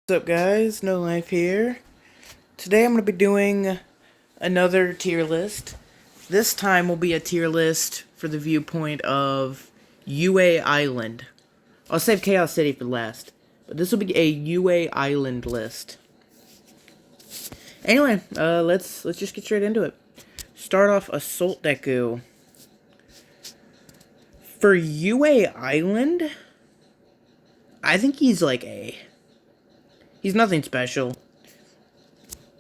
What's up guys, No Life here. Today I'm going to be doing another tier list. This time will be a tier list for the viewpoint of UA Island. I'll save Chaos City for last, but this will be a UA Island list. Anyway, let's just get straight into it. Start off Assault Deku. For UA Island, I think he's like A. He's nothing special.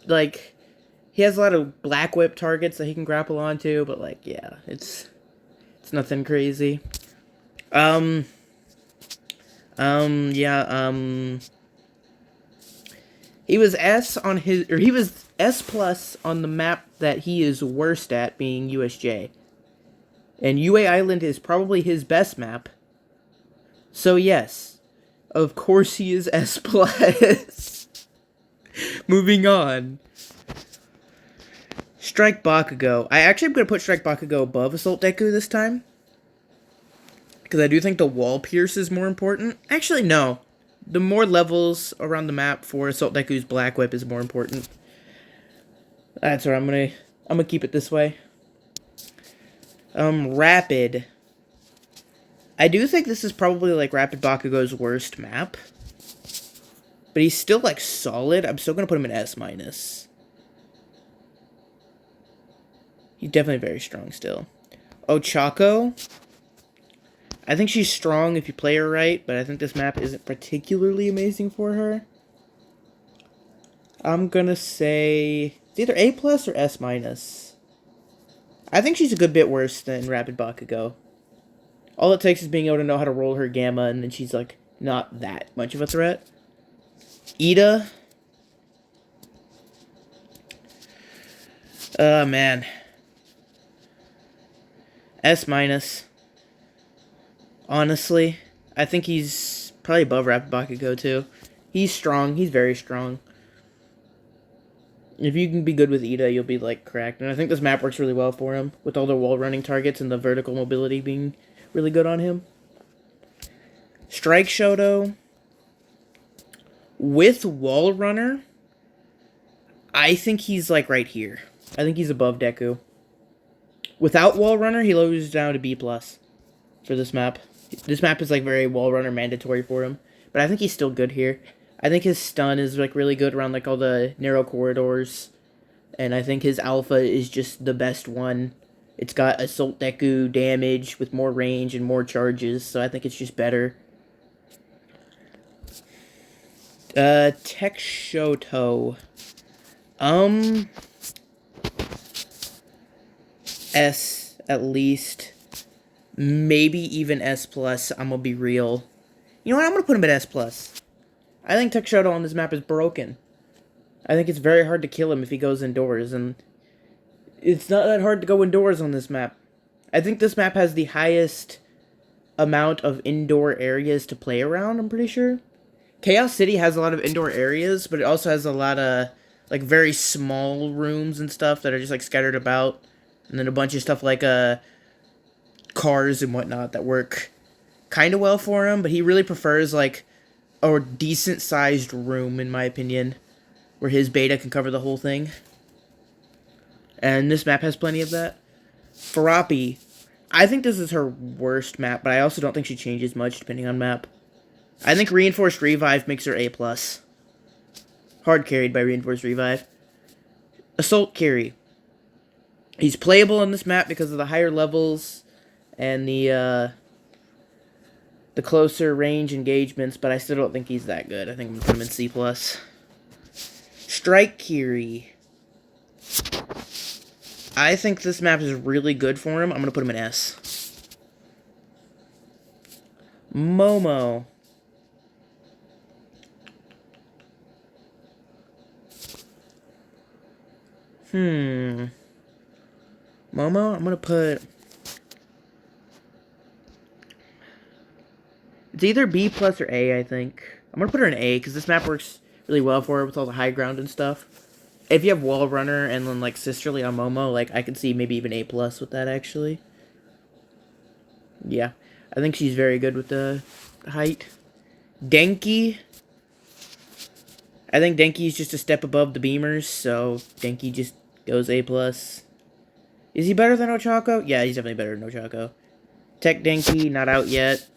Like, he has a lot of Black Whip targets that he can grapple onto, but like, yeah, it's nothing crazy. He was he was S plus on the map that he is worst at, being USJ. And UA Island is probably his best map. So yes, of course he is S plus. Moving on. Strike Bakugo. I actually am going to put Strike Bakugo above Assault Deku this time. Because I do think the wall pierce is more important. Actually, no. The more levels around the map for Assault Deku's Black Whip is more important. That's right, I'm gonna keep it this way. Rapid. I do think this is probably like Rapid Bakugo's worst map. But he's still like solid. I'm still gonna put him in S minus. He's definitely very strong still. Ochako. I think she's strong if you play her right, but I think this map isn't particularly amazing for her. I'm gonna say it's either A plus or S minus. I think she's a good bit worse than Rapid Bakugo. All it takes is being able to know how to roll her Gamma, and then she's like not that much of a threat. Ida. Man. S minus. Honestly, I think he's probably above Rapid Bakugo too. He's strong. He's very strong. If you can be good with Ida, you'll be like cracked. And I think this map works really well for him, with all the wall running targets and the vertical mobility being really good on him. Strike Shoto. With Wall Runner, I think he's like right here. I think he's above Deku. Without Wall Runner, he lowers down to B plus for this map. This map is like very Wall Runner mandatory for him, but I think he's still good here. I think his stun is like really good around like all the narrow corridors, and I think his alpha is just the best one. It's got Assault Deku damage with more range and more charges, so I think it's just better. Tech Shoto. S at least. Maybe even S plus. I'm gonna be real. You know what? I'm gonna put him at S plus. I think Tech Shoto on this map is broken. I think it's very hard to kill him if he goes indoors, and it's not that hard to go indoors on this map. I think this map has the highest amount of indoor areas to play around, I'm pretty sure. Chaos City has a lot of indoor areas, but it also has a lot of like very small rooms and stuff that are just like scattered about, and then a bunch of stuff like cars and whatnot that work kind of well for him. But he really prefers like a decent sized room, in my opinion, where his beta can cover the whole thing. And this map has plenty of that. Farapi, I think this is her worst map, but I also don't think she changes much depending on map. I think Reinforced Revive makes her A+. Hard carried by Reinforced Revive. Assault Carry. He's playable on this map because of the higher levels and the closer range engagements, but I still don't think he's that good. I think I'm going to put him in C+. Strike Kiri. I think this map is really good for him. I'm going to put him in S. Momo. Momo, I'm gonna put... It's either B plus or A, I think. I'm gonna put her in A, because this map works really well for her with all the high ground and stuff. If you have Wall Runner and then, like, Sisterly on Momo, like, I could see maybe even A plus with that, actually. Yeah. I think she's very good with the height. Denki. I think Denki's just a step above the Beamers, so Denki just goes A+. Is he better than Ochako? Yeah, he's definitely better than Ochako. Tech Denki, not out yet.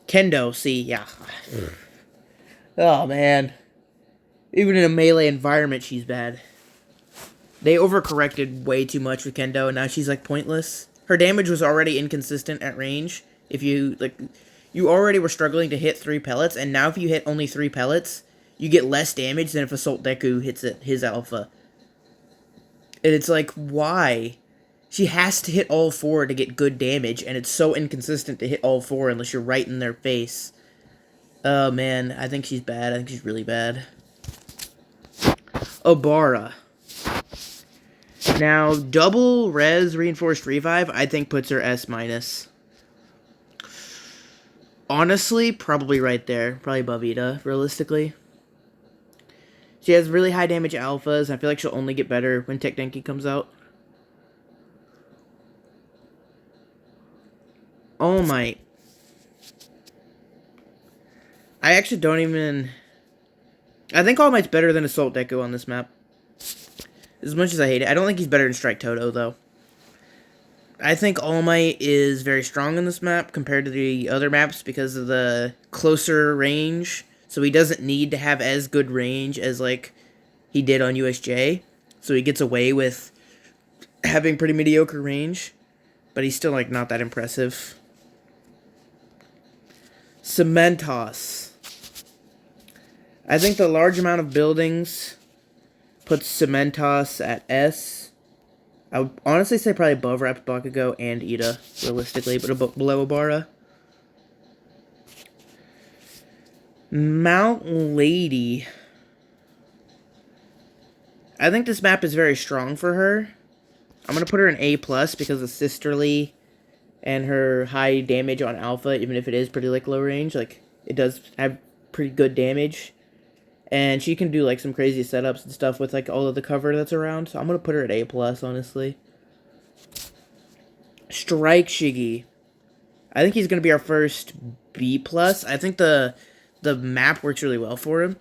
Kendo, see, yeah. Oh, man. Even in a melee environment, she's bad. They overcorrected way too much with Kendo, and now she's, like, pointless. Her damage was already inconsistent at range. If you, like, you already were struggling to hit 3 pellets, and now if you hit only 3 pellets, you get less damage than if Assault Deku hits his alpha. And it's like, why? She has to hit all 4 to get good damage, and it's so inconsistent to hit all 4 unless you're right in their face. Oh, man, I think she's bad. I think she's really bad. Obara. Now, double res reinforced revive, I think puts her S-. Honestly, probably right there. Probably above Ida, realistically. She has really high damage alphas. I feel like she'll only get better when Tech Denki comes out. All Might. I actually don't even... I think All Might's better than Assault Deku on this map. As much as I hate it. I don't think he's better than Strike Toto, though. I think All Might is very strong on this map compared to the other maps because of the closer range. So he doesn't need to have as good range as, like, he did on USJ. So he gets away with having pretty mediocre range. But he's still, like, not that impressive. Cementos. I think the large amount of buildings puts Cementos at S. I would honestly say probably above Rapid Bakugo and Ida, realistically, but below Obara. Mount Lady. I think this map is very strong for her. I'm going to put her in A+, because of Sisterly and her high damage on Alpha, even if it is pretty, like, low range. Like, it does have pretty good damage. And she can do, like, some crazy setups and stuff with, like, all of the cover that's around. So I'm going to put her at A+, honestly. Strike Shiggy. I think he's going to be our first B+. I think the map works really well for him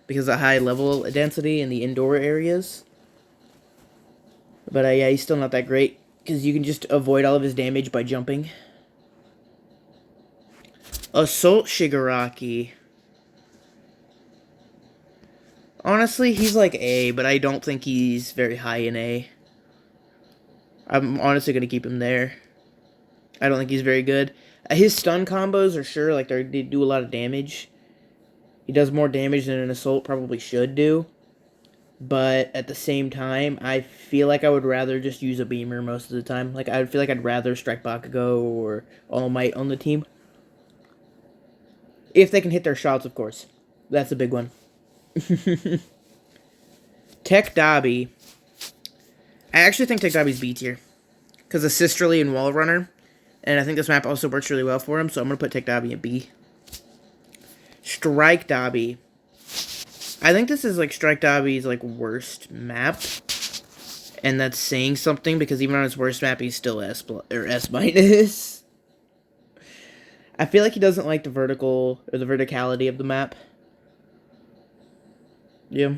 because of high level density in the indoor areas. But, yeah, he's still not that great because you can just avoid all of his damage by jumping. Assault Shigaraki. Honestly, he's like A, but I don't think he's very high in A. I'm honestly going to keep him there. I don't think he's very good. His stun combos are sure, like, they do a lot of damage. He does more damage than an Assault probably should do. But at the same time, I feel like I would rather just use a Beamer most of the time. Like, I feel like I'd rather Strike Bakugo or All Might on the team. If they can hit their shots, of course. That's a big one. Tech Dabi. I actually think Tech Dabi's B tier. Because of Sisterly and Wall Runner. And I think this map also works really well for him. So I'm going to put Tech Dabi in B. Strike Dabi. I think this is like Strike Dabi's like worst map. And that's saying something because even on his worst map he's still S+, or S-. I feel like he doesn't like the vertical or the verticality of the map. Yeah.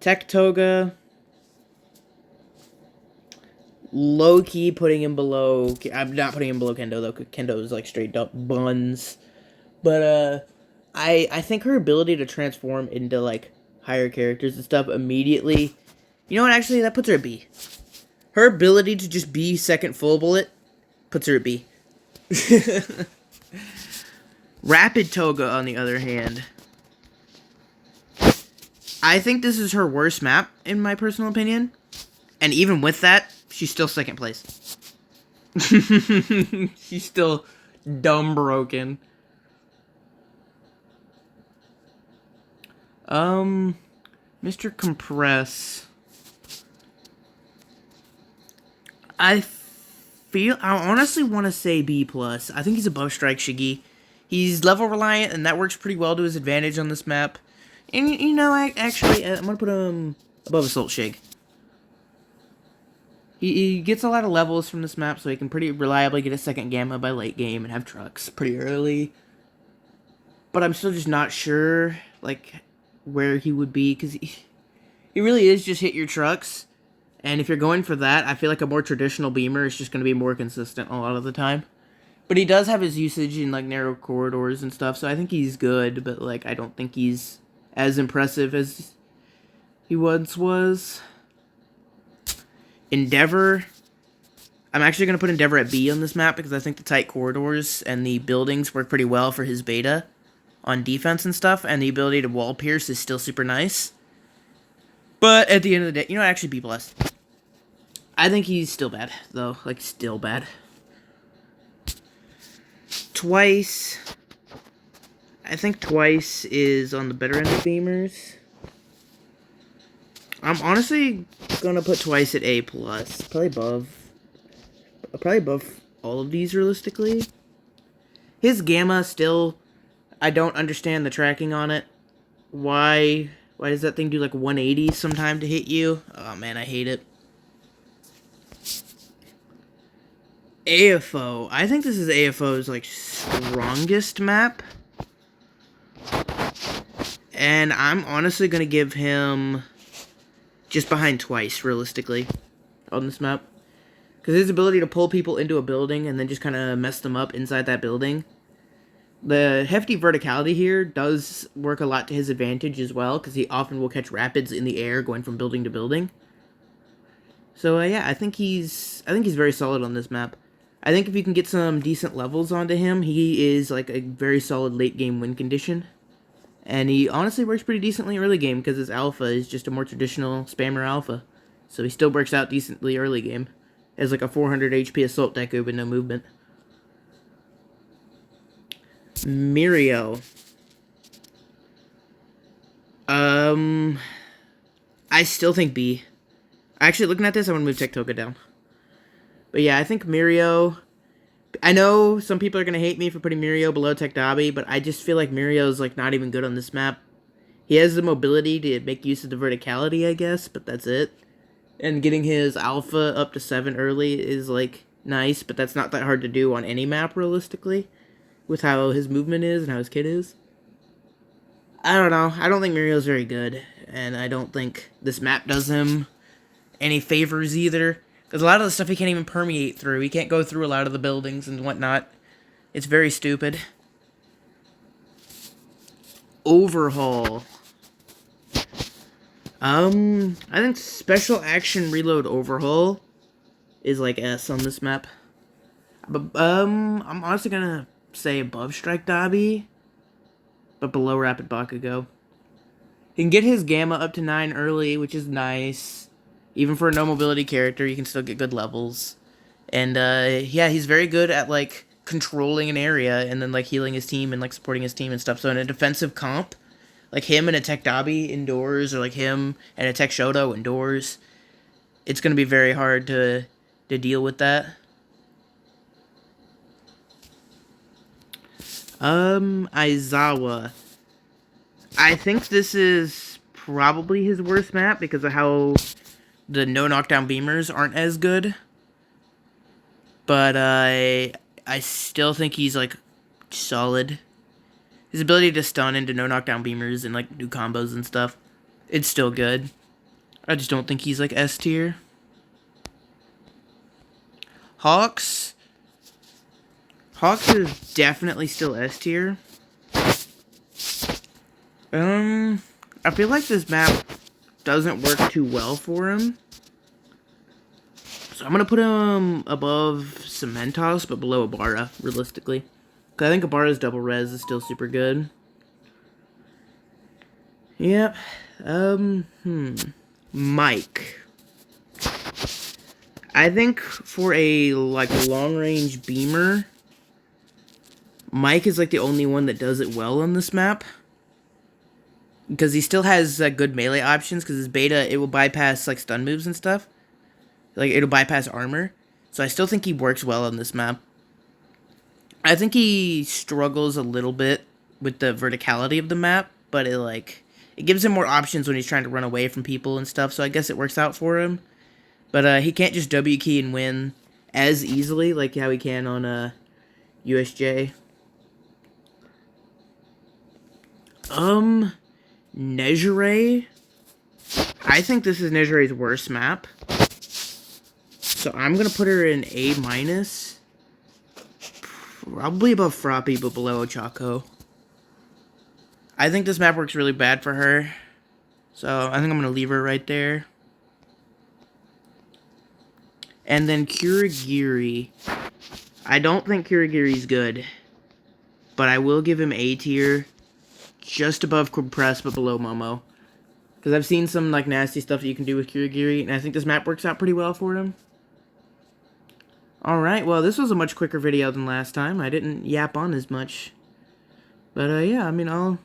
Tech Toga. Low-key putting him below... I'm not putting him below Kendo, though. Kendo is, like, straight up buns. But, I think her ability to transform into, like, higher characters and stuff immediately... You know what, actually, that puts her at B. Her ability to just be second full bullet puts her at B. Rapid Toga, on the other hand. I think this is her worst map, in my personal opinion. And even with that, she's still second place. She's still dumb broken. Mr. Compress. I honestly want to say B+. I think he's above Strike Shiggy. He's level reliant, and that works pretty well to his advantage on this map. And, you know, I'm going to put him above Assault Shig. He gets a lot of levels from this map, so he can pretty reliably get a second Gamma by late game and have trucks pretty early. but I'm still just not sure, like, where he would be, because he really is just hit your trucks. And if you're going for that, I feel like a more traditional beamer is just going to be more consistent a lot of the time. But he does have his usage in, like, narrow corridors and stuff, so I think he's good, but, like, I don't think he's as impressive as he once was. Endeavor. I'm actually going to put Endeavor at B on this map because I think the tight corridors and the buildings work pretty well for his beta on defense and stuff, and the ability to wall pierce is still super nice. But at the end of the day, you know, actually B+. I think he's still bad, though. Like, still bad. Twice. I think Twice is on the better end of beamers. I'm honestly gonna put Twice at A+. Probably above all of these, realistically. His Gamma still, I don't understand the tracking on it. Why does that thing do like 180 sometime to hit you? Oh man, I hate it. AFO. I think this is AFO's like strongest map. And I'm honestly gonna give him just behind Twice, realistically, on this map. Because his ability to pull people into a building and then just kind of mess them up inside that building. The hefty verticality here does work a lot to his advantage as well, because he often will catch rapids in the air going from building to building. So yeah, I think he's very solid on this map. I think if you can get some decent levels onto him, he is like a very solid late game win condition. And he honestly works pretty decently early game because his alpha is just a more traditional spammer alpha. So he still works out decently early game. Has like a 400 HP assault deco with no movement. Mirio. I still think B. Actually, looking at this, I want to move Tektoka down. But yeah, I think Mirio... I know some people are going to hate me for putting Mirio below Tekdabi, but I just feel like Mirio's like not even good on this map. He has the mobility to make use of the verticality, I guess, but that's it. And getting his alpha up to 7 early is like nice, but that's not that hard to do on any map realistically, with how his movement is and how his kit is. I don't know. I don't think Mirio's very good, and I don't think this map does him any favors either. Because a lot of the stuff he can't even permeate through. He can't go through a lot of the buildings and whatnot. It's very stupid. Overhaul. I think Special Action Reload Overhaul is like S on this map. But, I'm honestly gonna say above Strike Dabi, but below Rapid Bakugo. He can get his Gamma up to 9 early, which is nice. Even for a no mobility character, you can still get good levels. And, yeah, he's very good at, like, controlling an area and then, like, healing his team and, like, supporting his team and stuff. So in a defensive comp, like him and a Tech Dabi indoors, or like him and a Tech Shoto indoors, it's going to be very hard to deal with that. Aizawa. I think this is probably his worst map because of how the no knockdown beamers aren't as good. But I still think he's like solid. His ability to stun into no knockdown beamers and like do combos and stuff, it's still good. I just don't think he's like S tier. Hawks is definitely still S tier. I feel like this map doesn't work too well for him. So I'm going to put him above Cementos, but below Ibarra, realistically. Because I think Ibarra's double res is still super good. Yep. Mike. I think for a, like, long-range beamer, Mike is, like, the only one that does it well on this map. Because he still has good melee options, because his beta, it will bypass, like, stun moves and stuff. Like, it'll bypass armor. So I still think he works well on this map. I think he struggles a little bit with the verticality of the map, but it gives him more options when he's trying to run away from people and stuff, so I guess it works out for him. But he can't just W key and win as easily like how he can on USJ. Nejire. I think this is Nejire's worst map. So I'm gonna put her in A-. Probably above Froppy, but below Ochako. I think this map works really bad for her. So I think I'm gonna leave her right there. And then Kurogiri. I don't think Kurogiri's good. But I will give him A tier. Just above Compress, but below Momo. Because I've seen some like nasty stuff that you can do with Kurogiri, and I think this map works out pretty well for him. Alright, well, this was a much quicker video than last time. I didn't yap on as much. But, yeah, I mean,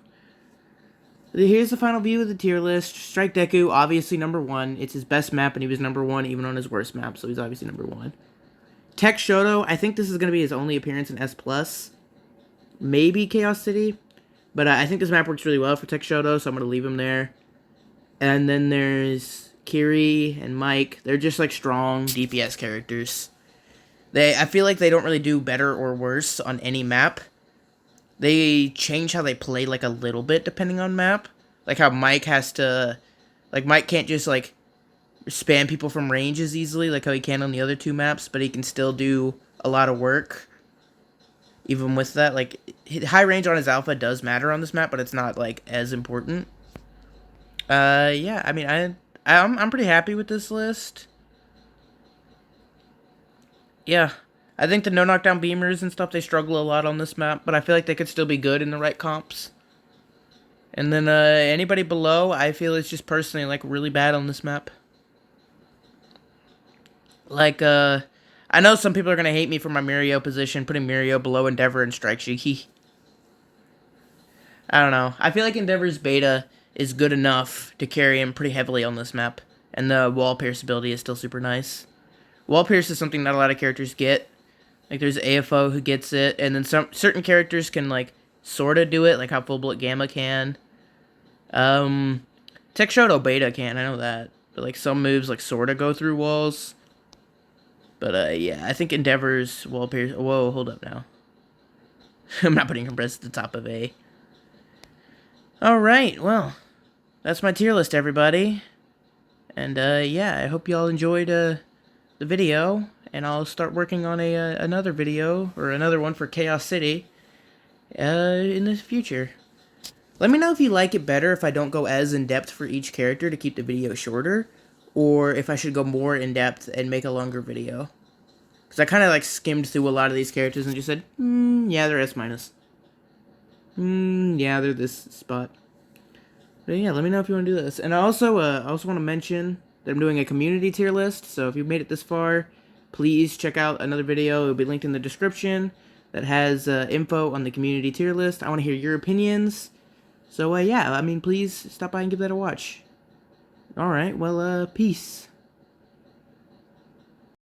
here's the final view of the tier list. Strike Deku, obviously number 1. It's his best map, and he was number 1 even on his worst map, so he's obviously number 1. Tech Shoto, I think this is going to be his only appearance in S+. Maybe Chaos City. But I think this map works really well for Tech Shoto, so I'm going to leave him there. And then there's Kiri and Mike. They're just, like, strong DPS characters. I feel like they don't really do better or worse on any map. They change how they play, like, a little bit depending on map. Like how Mike has to... Like, Mike can't just, like, spam people from range as easily, like how he can on the other 2 maps, but he can still do a lot of work. Even with that, like, high range on his alpha does matter on this map, but it's not, like, as important. Yeah, I mean, I'm pretty happy with this list. Yeah, I think the no knockdown beamers and stuff, they struggle a lot on this map, but I feel like they could still be good in the right comps. And then anybody below, I feel is just personally like really bad on this map. Like, I know some people are going to hate me for my Mirio position, putting Mirio below Endeavor and Strike Shiki. I don't know. I feel like Endeavor's beta is good enough to carry him pretty heavily on this map. And the wall pierce ability is still super nice. Wall pierce is something not a lot of characters get. Like, there's AFO who gets it, and then certain characters can, like, sorta do it, like how Full Bullet Gamma can. Tech Shoto Beta can, I know that. But, like, some moves, like, sorta go through walls. But, yeah, I think Endeavor's wall pierce... Whoa, hold up now. I'm not putting Compress at the top of A. Alright, well, that's my tier list, everybody. And, yeah, I hope y'all enjoyed, the video, and I'll start working on another video, or another one for Chaos City, in the future. Let me know if you like it better if I don't go as in-depth for each character to keep the video shorter, or if I should go more in-depth and make a longer video. Because I kind of, like, skimmed through a lot of these characters and just said, yeah, they're S-. Yeah, they're this spot. But yeah, let me know if you want to do this. And I also want to mention that I'm doing a community tier list, so if you've made it this far, please check out another video. It'll be linked in the description that has info on the community tier list. I want to hear your opinions. So, yeah, I mean, please stop by and give that a watch. Alright, well, peace.